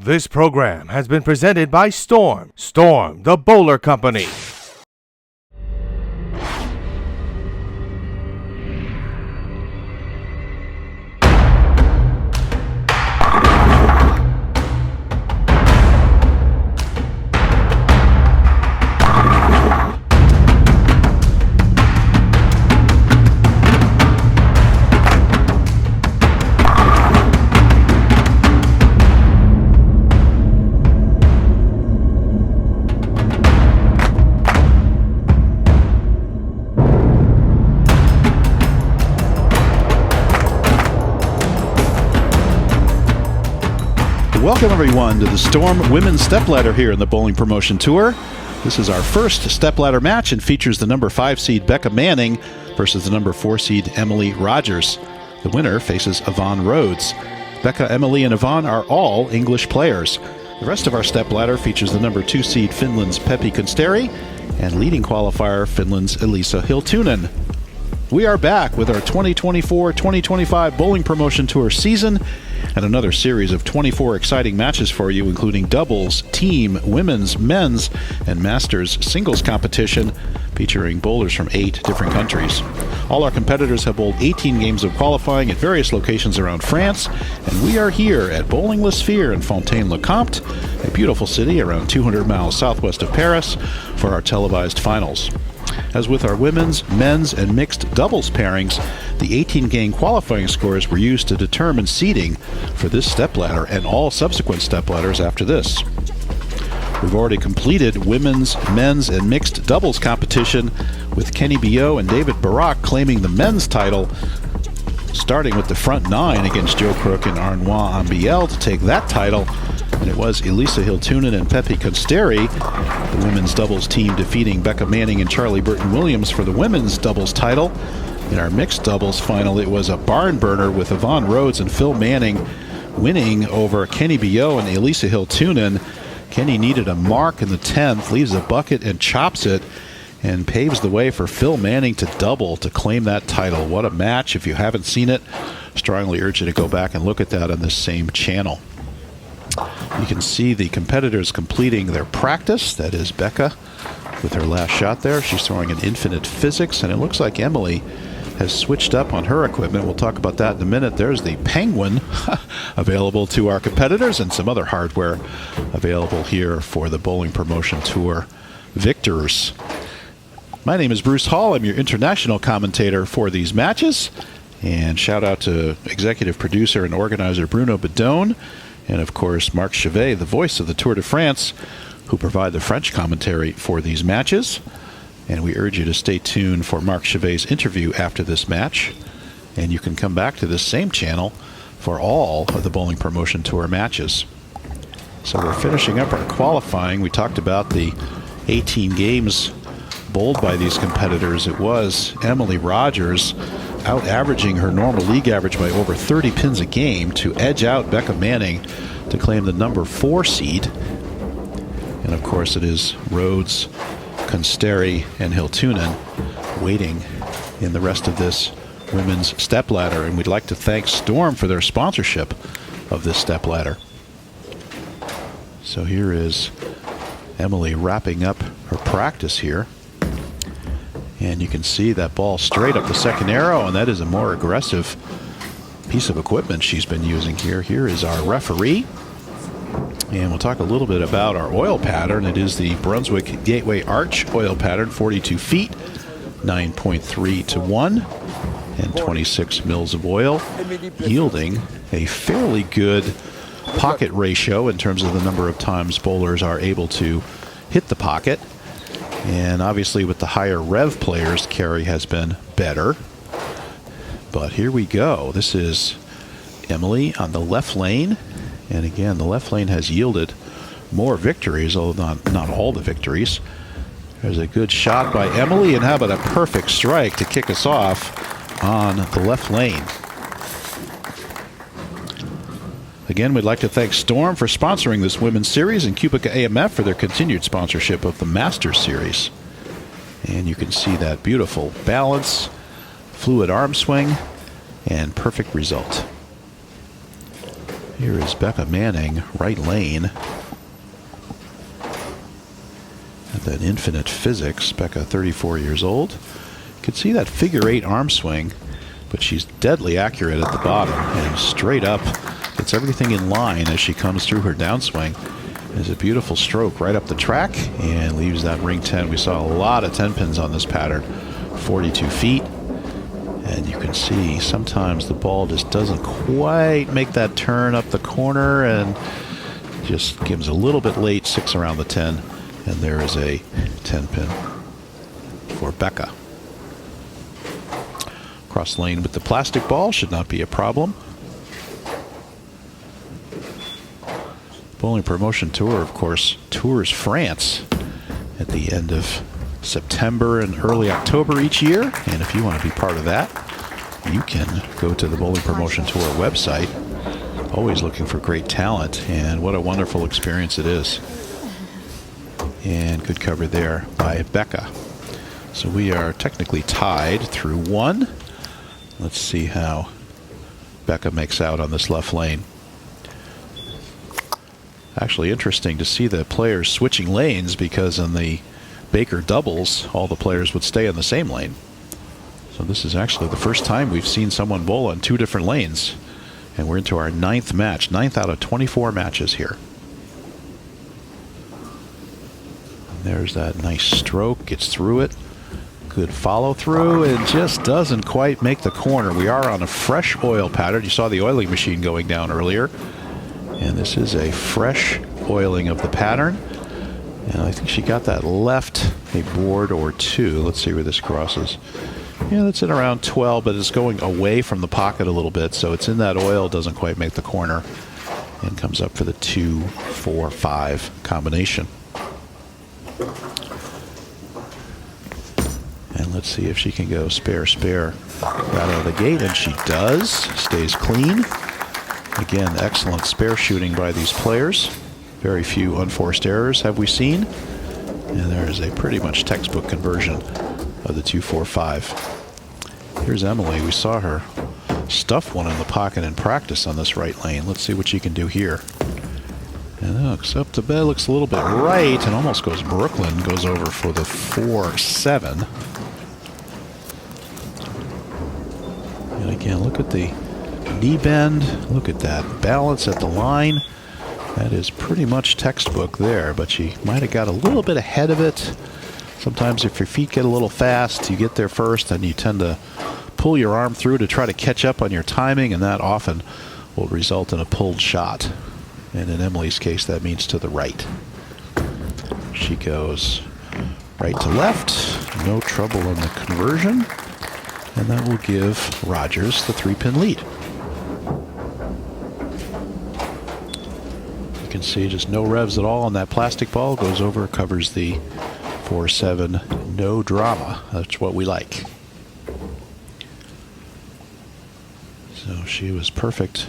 This program has been presented by Storm. Storm, the bowler company. Welcome everyone to the Storm Women's Stepladder here in the Bowling Promotion Tour. This is our first stepladder match and features the number 5 seed Becca Manning versus the number 4 seed Emily Rogers. The winner faces Yvonne Rhodes. Becca, Emily, and Yvonne are all English players. The rest of our stepladder features the number 2 seed Finland's Peppi Kunsteri and leading qualifier Finland's Elisa Hiltunen. We are back with our 2024-2025 Bowling Promotion Tour season and another series of 24 exciting matches for you, including doubles, team, women's, men's, and masters singles competition featuring bowlers from 8 different countries. All our competitors have bowled 18 games of qualifying at various locations around France, and we are here at Bowling La Sphère in Fontaine, Comte, a beautiful city around 200 miles southwest of Paris, for our televised finals. As with our women's, men's, and mixed doubles pairings, the 18-game qualifying scores were used to determine seeding for this stepladder and all subsequent stepladders after this. We've already completed women's, men's, and mixed doubles competition with Kenny Bio and David Barak claiming the men's title, starting with the front 9 against Joe Crook and Arnois Ambiel to take that title. And it was Elisa Hiltunen and Peppi Kunsteri, the women's doubles team, defeating Becca Manning and Charlie Burton-Williams for the women's doubles title. In our mixed doubles final, it was a barn burner with Yvonne Rhodes and Phil Manning winning over Kenny Bio and Elisa Hiltunen. Kenny needed a mark in the 10th, leaves a bucket and chops it, and paves the way for Phil Manning to double to claim that title. What a match. If you haven't seen it, strongly urge you to go back and look at that on this same channel. You can see the competitors completing their practice. That is Becca with her last shot there. She's throwing an infinite physics, and it looks like Emily has switched up on her equipment. We'll talk about that in a minute. There's the Penguin available to our competitors and some other hardware available here for the Bowling Promotion Tour victors. My name is Bruce Hall. I'm your international commentator for these matches. And shout out to executive producer and organizer Bruno Bidone, and of course Marc Chavet, the voice of the Tour de France, who provide the French commentary for these matches. And we urge you to stay tuned for Marc Chavet's interview after this match. And you can come back to this same channel for all of the Bowling Promotion Tour matches. So we're finishing up our qualifying. We talked about the 18 games bowled by these competitors. It was Emily Rogers out-averaging her normal league average by over 30 pins a game to edge out Becca Manning to claim the number 4 seed. And of course it is Rhodes, Kunsteri, and Hiltunen waiting in the rest of this women's stepladder. And we'd like to thank Storm for their sponsorship of this stepladder. So here is Emily wrapping up her practice here. And you can see that ball straight up the second arrow, and that is a more aggressive piece of equipment she's been using here. Here is our referee. And we'll talk a little bit about our oil pattern. It is the Brunswick Gateway Arch oil pattern, 42 feet, 9.3 to 1, and 26 mils of oil, yielding a fairly good pocket ratio in terms of the number of times bowlers are able to hit the pocket. And obviously with the higher rev players, carry has been better. But here we go. This is Emily on the left lane. And again, the left lane has yielded more victories, although not all the victories. There's a good shot by Emily, and how about a perfect strike to kick us off on the left lane. Again, we'd like to thank Storm for sponsoring this women's series and Cubica AMF for their continued sponsorship of the Masters Series. And you can see that beautiful balance, fluid arm swing, and perfect result. Here is Becca Manning, right lane. And then Infinite Physics, Becca 34 years old. You can see that figure 8 arm swing, but she's deadly accurate at the bottom and straight up. Gets everything in line as she comes through her downswing. There's a beautiful stroke right up the track and leaves that ring 10. We saw a lot of 10 pins on this pattern, 42 feet. And you can see sometimes the ball just doesn't quite make that turn up the corner and just gives a little bit late, 6 around the 10. And there is a 10 pin for Becca. Cross lane with the plastic ball should not be a problem. Bowling Promotion Tour, of course, tours France at the end of September and early October each year. And if you want to be part of that, you can go to the Bowling Promotion Tour website. Always looking for great talent, and what a wonderful experience it is. And good cover there by Becca. So we are technically tied through 1. Let's see how Becca makes out on this left lane. Actually interesting to see the players switching lanes, because in the Baker doubles, all the players would stay in the same lane. So this is actually the first time we've seen someone bowl on 2 different lanes. And we're into our 9th match, 9th out of 24 matches here. And there's that nice stroke, gets through it. Good follow through, and just doesn't quite make the corner. We are on a fresh oil pattern. You saw the oiling machine going down earlier. And this is a fresh oiling of the pattern. And I think she got that left a board or 2. Let's see where this crosses. Yeah, that's in around 12, but it's going away from the pocket a little bit. So it's in that oil, doesn't quite make the corner, and comes up for the 2, 4, 5 combination. And let's see if she can go spare, spare right out of the gate. And she does. Stays clean. Again, excellent spare shooting by these players. Very few unforced errors have we seen. And there is a pretty much textbook conversion of the 2, 4, 5. Here's Emily. We saw her stuff one in the pocket in practice on this right lane. Let's see what she can do here. And looks up the bed, looks a little bit right, and almost goes Brooklyn, goes over for the 4, 7. And again, look at the knee bend. Look at that balance at the line. That is pretty much textbook there, but she might have got a little bit ahead of it. Sometimes if your feet get a little fast, you get there first, and you tend to pull your arm through to try to catch up on your timing, and that often will result in a pulled shot. And in Emily's case, that means to the right. She goes right to left. No trouble in the conversion. And that will give Rogers the 3-pin lead. You can see just no revs at all on that plastic ball. Goes over, covers the 4, 7. No drama. That's what we like. So she was perfect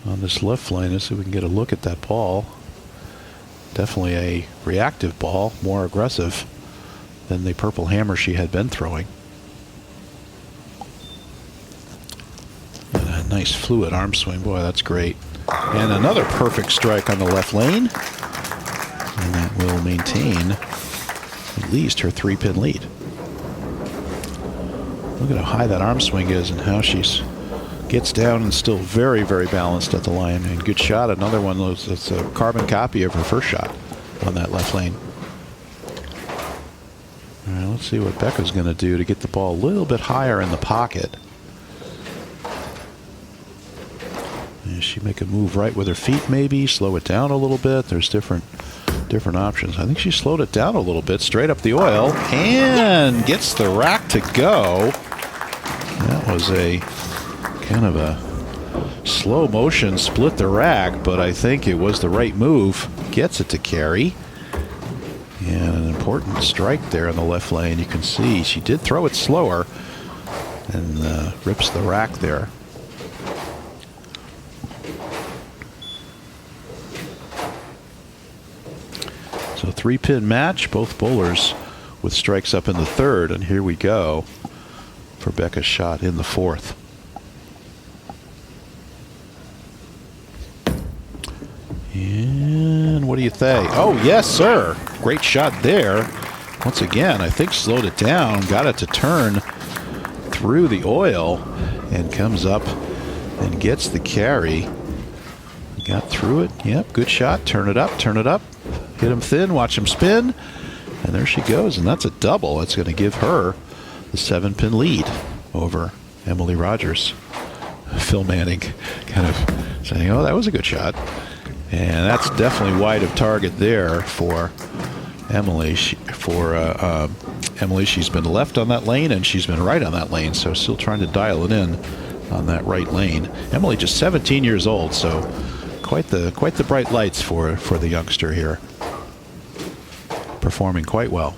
on this left lane. Let's see if we can get a look at that ball. Definitely a reactive ball, more aggressive than the purple hammer she had been throwing. And a nice fluid arm swing. Boy, that's great. And another perfect strike on the left lane. And that will maintain at least her 3-pin lead. Look at how high that arm swing is and how she's gets down and still very, very balanced at the line. And good shot. Another one that's a carbon copy of her first shot on that left lane. All right, let's see what Becca's going to do to get the ball a little bit higher in the pocket. Does she make a move right with her feet maybe? Slow it down a little bit? There's different options. I think she slowed it down a little bit. Straight up the oil. And gets the rack to go. That was a kind of a slow motion, split the rack, but I think it was the right move. Gets it to carry. And an important strike there in the left lane. You can see she did throw it slower and rips the rack there. So 3-pin match, both bowlers with strikes up in the 3rd, and here we go for Becca's shot in the 4th. And what do you think? Oh, yes, sir. Great shot there. Once again, I think slowed it down, got it to turn through the oil, and comes up and gets the carry. Got through it. Yep, good shot. Turn it up, turn it up. Hit him thin, watch him spin. And there she goes, and that's a double. That's going to give her the 7-pin lead over Emily Rogers. Phil Manning kind of saying, oh, that was a good shot. And that's definitely wide of target there for Emily. Emily, she's been left on that lane, and she's been right on that lane, so still trying to dial it in on that right lane. Emily just 17 years old, so quite the bright lights for the youngster here. Performing quite well.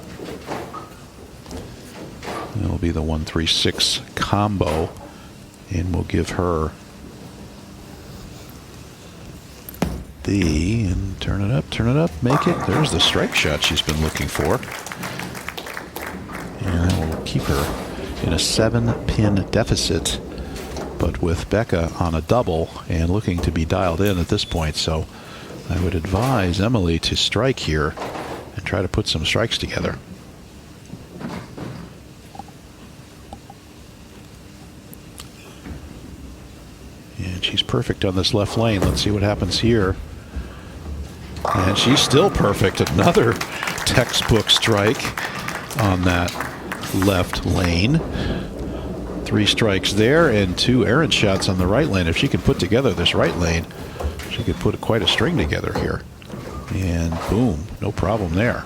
It'll be the 1-3-6 combo, and we'll give her and turn it up, make it. There's the strike shot she's been looking for. And that will keep her in a 7-pin deficit, but with Becca on a double and looking to be dialed in at this point. So I would advise Emily to strike here and try to put some strikes together. And she's perfect on this left lane. Let's see what happens here. And she's still perfect. Another textbook strike on that left lane. 3 strikes there and 2 errant shots on the right lane. If she could put together this right lane, she could put quite a string together here. And boom, no problem there.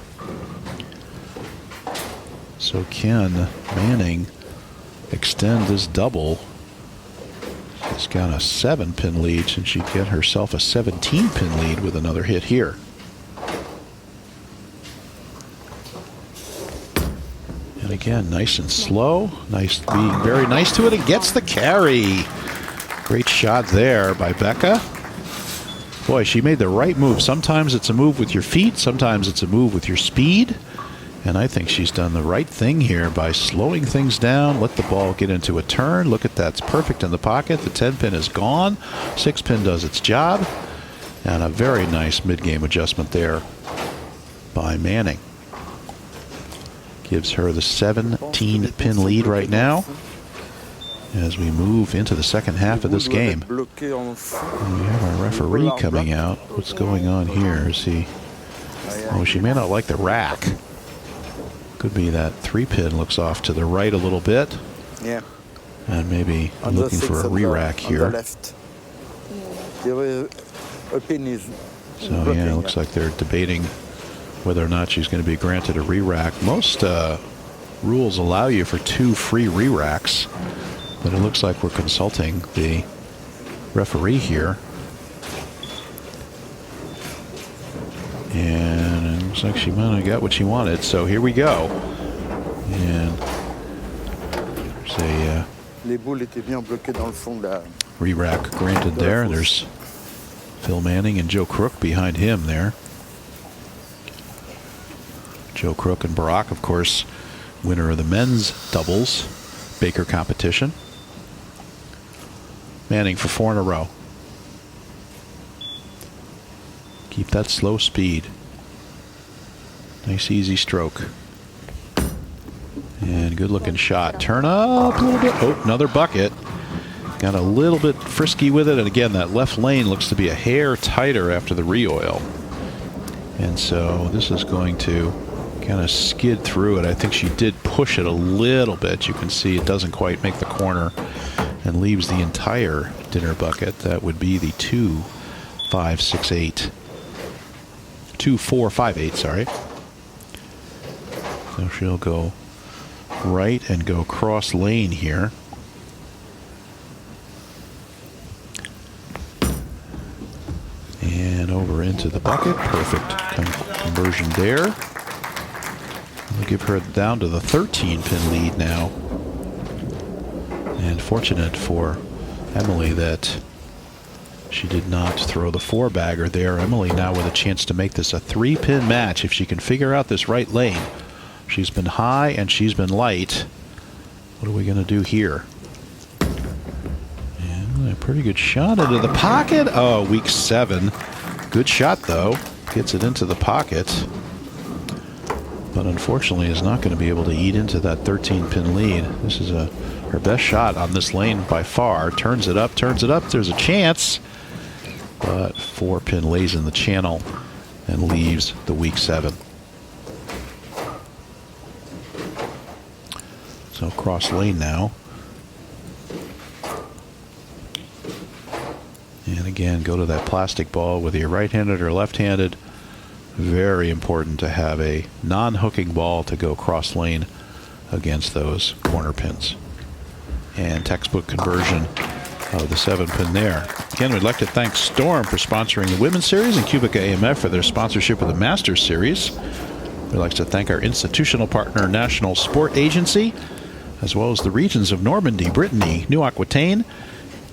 So can Manning extend this double? She's got a 7-pin lead, and she'd get herself a 17-pin lead with another hit here. And again, nice and slow. Nice, being very nice to it, and gets the carry. Great shot there by Becca. Boy, she made the right move. Sometimes it's a move with your feet. Sometimes it's a move with your speed. And I think she's done the right thing here by slowing things down, let the ball get into a turn. Look at that. It's perfect in the pocket. The 10-pin is gone. 6-pin does its job. And a very nice mid-game adjustment there by Manning. Gives her the 17-pin lead right now as we move into the second half of this game. And we have our referee coming out. What's going on here? Is he... Oh, she may not like the rack. Could be that 3-pin looks off to the right a little bit. Yeah. And maybe looking for a re-rack here. So yeah, it looks like they're debating whether or not she's going to be granted a re-rack. Most rules allow you for 2 free re-racks, but it looks like we're consulting the referee here. And it looks like she might have got what she wanted, so here we go. And there's a re-rack granted there, and there's Phil Manning and Joe Crook behind him there. Joe Crook and Barack, of course, winner of the men's doubles Baker competition. Manning for 4 in a row. Keep that slow speed. Nice easy stroke. And good looking shot. Turn up a little bit. Oh, another bucket. Got a little bit frisky with it. And again, that left lane looks to be a hair tighter after the re-oil. And so this is going to kind of skid through it. I think she did push it a little bit. You can see it doesn't quite make the corner and leaves the entire dinner bucket. That would be the 2, 5, 6, 8. 2, 4, 5, 8, sorry. So she'll go right and go cross lane here. And over into the bucket. Perfect conversion there. We'll give her down to the 13-pin lead now. And fortunate for Emily that she did not throw the 4-bagger there. Emily now with a chance to make this a 3-pin match if she can figure out this right lane. She's been high and she's been light. What are we going to do here? And a pretty good shot into the pocket. Oh, weak 7. Good shot, though. Gets it into the pocket. But unfortunately is not going to be able to eat into that 13-pin lead. This is her best shot on this lane by far. Turns it up, turns it up. There's a chance. But 4-pin lays in the channel and leaves the weak 7. So cross lane now. And again, go to that plastic ball, whether you're right-handed or left-handed. Very important to have a non-hooking ball to go cross lane against those corner pins. And textbook conversion of the 7-pin there. Again, we'd like to thank Storm for sponsoring the Women's Series and Cubica AMF for their sponsorship of the Masters Series. We'd like to thank our institutional partner, National Sport Agency, as well as the regions of Normandy, Brittany, New Aquitaine,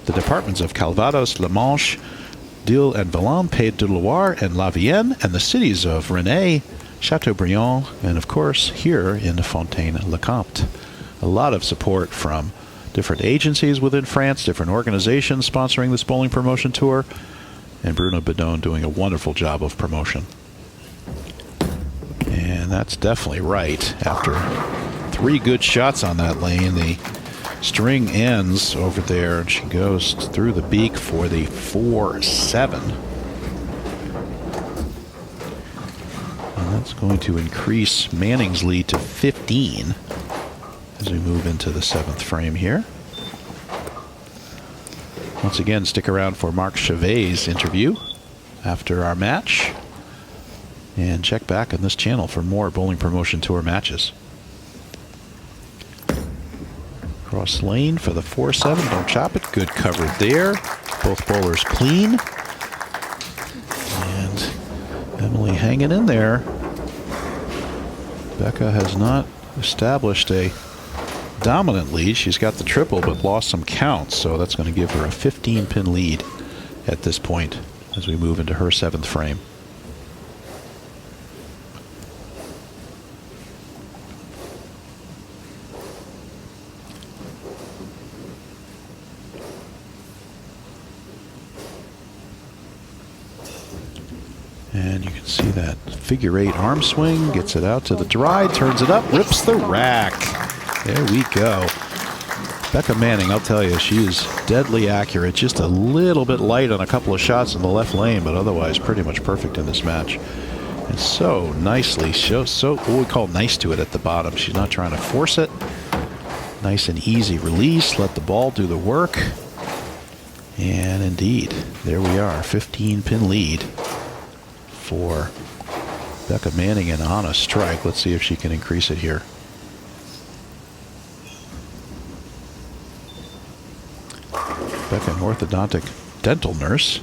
the departments of Calvados, La Manche, Dille and Valence, Pays de Loire, and La Vienne, and the cities of Rennes, Chateaubriand, and of course here in Fontaine-le-Comte. A lot of support from different agencies within France, different organizations sponsoring this bowling promotion tour, and Bruno Bidone doing a wonderful job of promotion. And that's definitely right. After 3 good shots on that lane, the string ends over there, and she goes through the beak for the 4-7. And that's going to increase Manning's lead to 15 as we move into the 7th frame here. Once again, stick around for Marc Chavet's interview after our match. And check back on this channel for more Bowling Promotion Tour matches. Cross lane for the 4-7. Don't chop it. Good cover there. Both bowlers clean. And Emily hanging in there. Becca has not established a dominant lead. She's got the triple but lost some counts, so that's going to give her a 15-pin lead at this point as we move into her 7th frame. And you can see that figure-8 arm swing, gets it out to the dry, turns it up, rips the rack. There we go. Becca Manning, I'll tell you, she is deadly accurate. Just a little bit light on a couple of shots in the left lane, but otherwise pretty much perfect in this match. And so nicely, so what we call nice to it at the bottom. She's not trying to force it. Nice and easy release. Let the ball do the work. And indeed, there we are, 15-pin lead for Becca Manning and on a strike. Let's see if she can increase it here. Becca, an orthodontic dental nurse.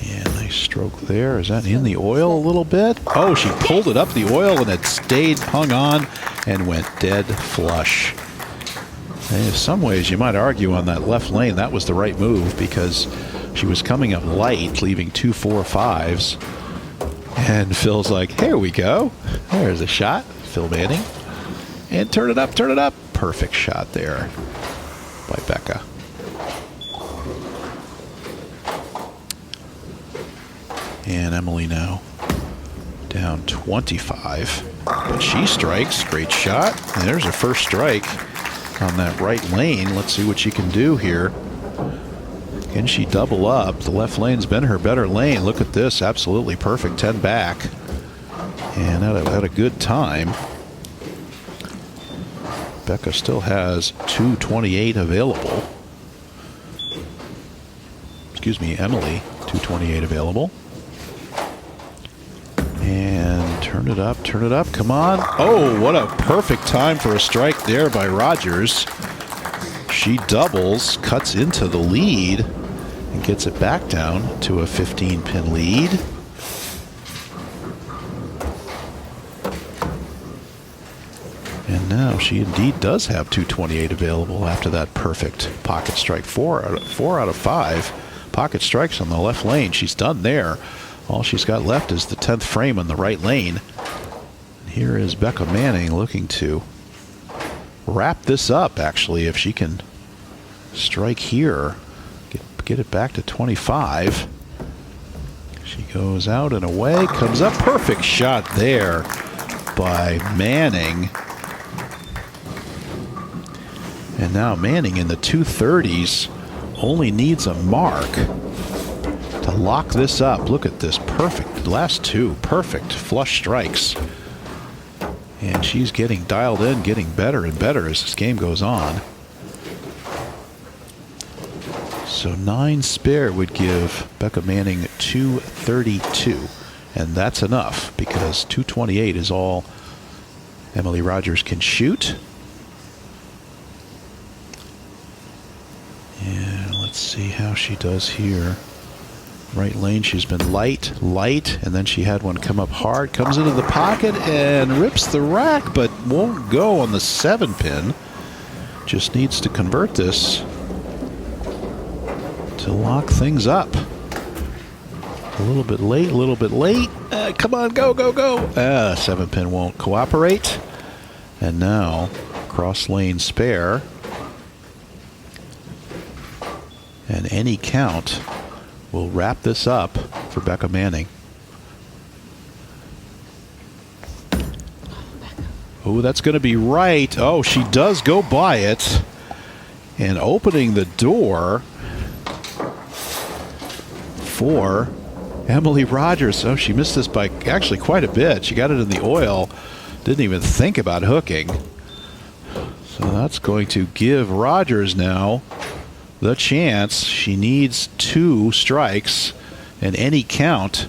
And nice stroke there. Is that in the oil a little bit? Oh, she pulled it up the oil and it stayed, hung on, and went dead flush. And in some ways, you might argue on that left lane that was the right move because she was coming up light, leaving 2 4-5s. And Phil's like, here we go. There's a shot. Phil Manning. And turn it up, turn it up. Perfect shot there by Becca. And Emily now down 25. But she strikes. Great shot. And there's her first strike on that right lane. Let's see what she can do here. Can she double up? The left lane's been her better lane. Look at this. Absolutely perfect. 10 back. And had a good time. Becca still has 228 available. Excuse me, Emily, 228 available. And turn it up, turn it up. Come on. Oh, what a perfect time for a strike there by Rogers. She doubles, cuts into the lead, and gets it back down to a 15-pin lead. And now she indeed does have 228 available after that perfect pocket strike. 4 out of 5 pocket strikes on the left lane. She's done there. All she's got left is the 10th frame on the right lane. And here is Becca Manning looking to wrap this up, actually, if she can strike here. get it back to 25. She goes out and away, comes up. Perfect shot there by Manning. And now Manning in the 230s only needs a mark to lock this up. Look at this perfect, last two perfect flush strikes. And she's getting dialed in, getting better and better as this game goes on. So 9 spare would give Becca Manning 232. And that's enough because 228 is all Emily Rogers can shoot. And let's see how she does here. Right lane, she's been light, and then she had one come up hard, comes into the pocket and rips the rack, but won't go on the 7-pin. Just needs to convert this to lock things up. A little bit late. Come on, go. 7-pin won't cooperate. And now, cross lane spare. And any count will wrap this up for Becca Manning. Oh, that's going to be right. Oh, she does go by it. And opening the door for Emily Rogers. Oh, she missed this by actually quite a bit. She got it in the oil. Didn't even think about hooking. So that's going to give Rogers now the chance. She needs 2 strikes and any count.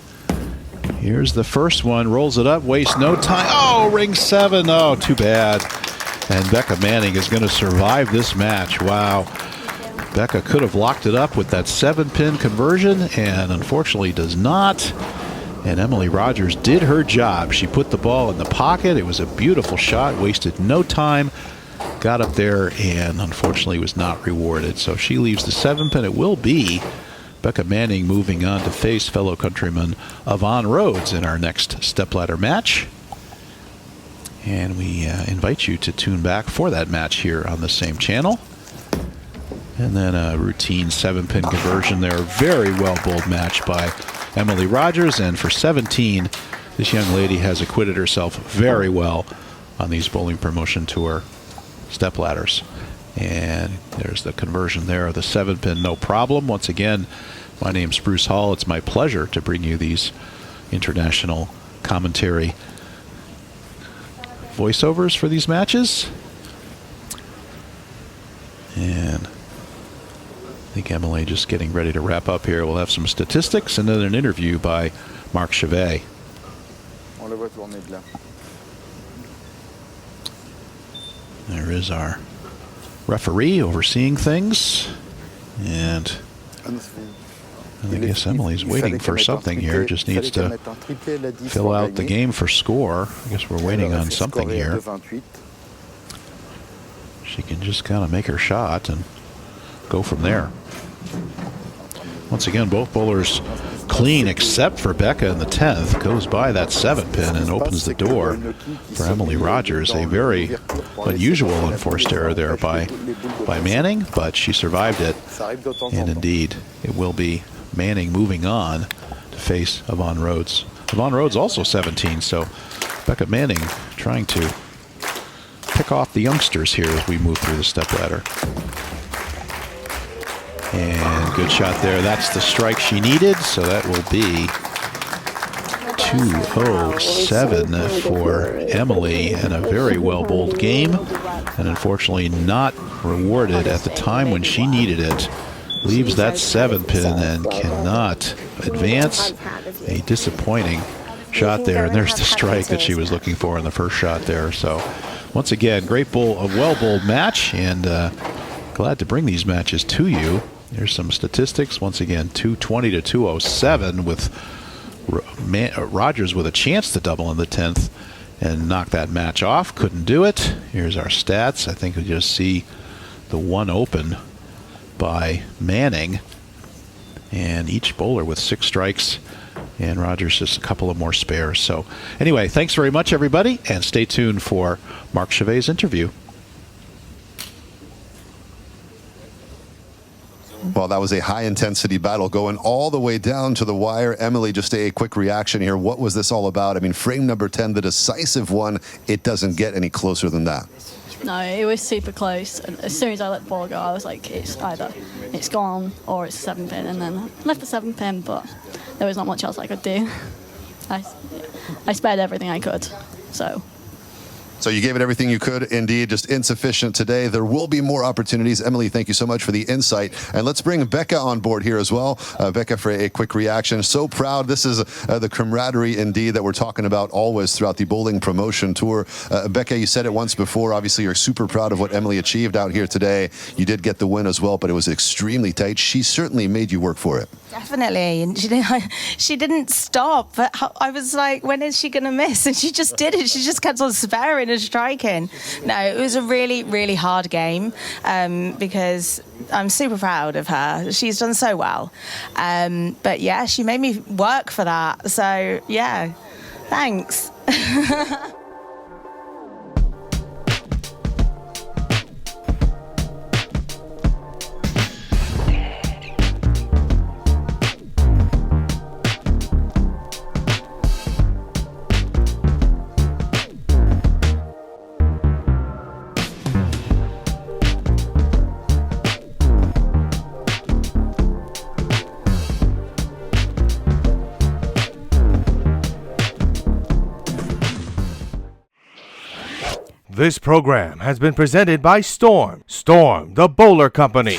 Here's the first one. Rolls it up. Wastes no time. Oh, ring 7. Oh, too bad. And Becca Manning is going to survive this match. Wow. Becca could have locked it up with that 7-pin conversion and unfortunately does not. And Emily Rogers did her job. She put the ball in the pocket. It was a beautiful shot. Wasted no time. Got up there and unfortunately was not rewarded. So she leaves the 7-pin. It will be Becca Manning moving on to face fellow countryman W.O.N Rhodes in our next stepladder match. And we invite you to tune back for that match here on the same channel. And then a routine 7-pin conversion there. Very well bowled match by Emily Rogers. And for 17, this young lady has acquitted herself very well on these Bowling Promotion Tour step ladders. And there's the conversion there of the 7-pin, no problem. Once again, my name's Bruce Hall. It's my pleasure to bring you these international commentary voiceovers for these matches. And I think Emily just getting ready to wrap up here. We'll have some statistics and then an interview by Marc Chavet. There is our referee overseeing things. And I guess Emily's waiting for something here. Just needs to fill out the game for score. I guess we're waiting on something here. She can just kind of make her shot and go from there. Once again, both bowlers clean except for Becca in the 10th. Goes by that 7-pin and opens the door for Emily Rogers. A very unusual unforced error there by Manning, but she survived it. And indeed, it will be Manning moving on to face W.O.N Rhodes. W.O.N Rhodes also 17, so Becca Manning trying to pick off the youngsters here as we move through the stepladder. And good shot there. That's the strike she needed, so that will be 207 for Emily in a very well bowled game, and unfortunately not rewarded at the time when she needed it. Leaves that 7-pin and cannot advance. A disappointing shot there, and there's the strike that she was looking for in the first shot there. So once again, great bowl, a well bowled match, and glad to bring these matches to you. Here's some statistics. Once again, 220 to 207 with Rogers with a chance to double in the 10th and knock that match off. Couldn't do it. Here's our stats. I think we just see the one open by Manning, and each bowler with 6 strikes, and Rogers just a couple of more spares. So anyway, thanks very much, everybody, and stay tuned for Marc Chavet's interview. Well, that was a high-intensity battle going all the way down to the wire. Emily, just a quick reaction here. What was this all about? I mean, frame number 10, the decisive one, it doesn't get any closer than that. No, it was super close. And as soon as I let the ball go, I was like, it's either it's gone or it's 7-pin. And then I left the 7-pin, but there was not much else I could do. I spared everything I could, So you gave it everything you could, indeed, just insufficient today. There will be more opportunities. Emily, thank you so much for the insight. And let's bring Becca on board here as well. Becca, for a quick reaction. So proud. This is the camaraderie, indeed, that we're talking about always throughout the bowling promotion tour. Becca, you said it once before. Obviously, you're super proud of what Emily achieved out here today. You did get the win as well, but it was extremely tight. She certainly made you work for it. Definitely, and she didn't stop. But I was like, when is she going to miss? And she just did it. She just kept on sparing and striking. No, it was a really, really hard game because I'm super proud of her. She's done so well. But yeah, she made me work for that. So yeah, thanks. This program has been presented by Storm, the Bowler Company.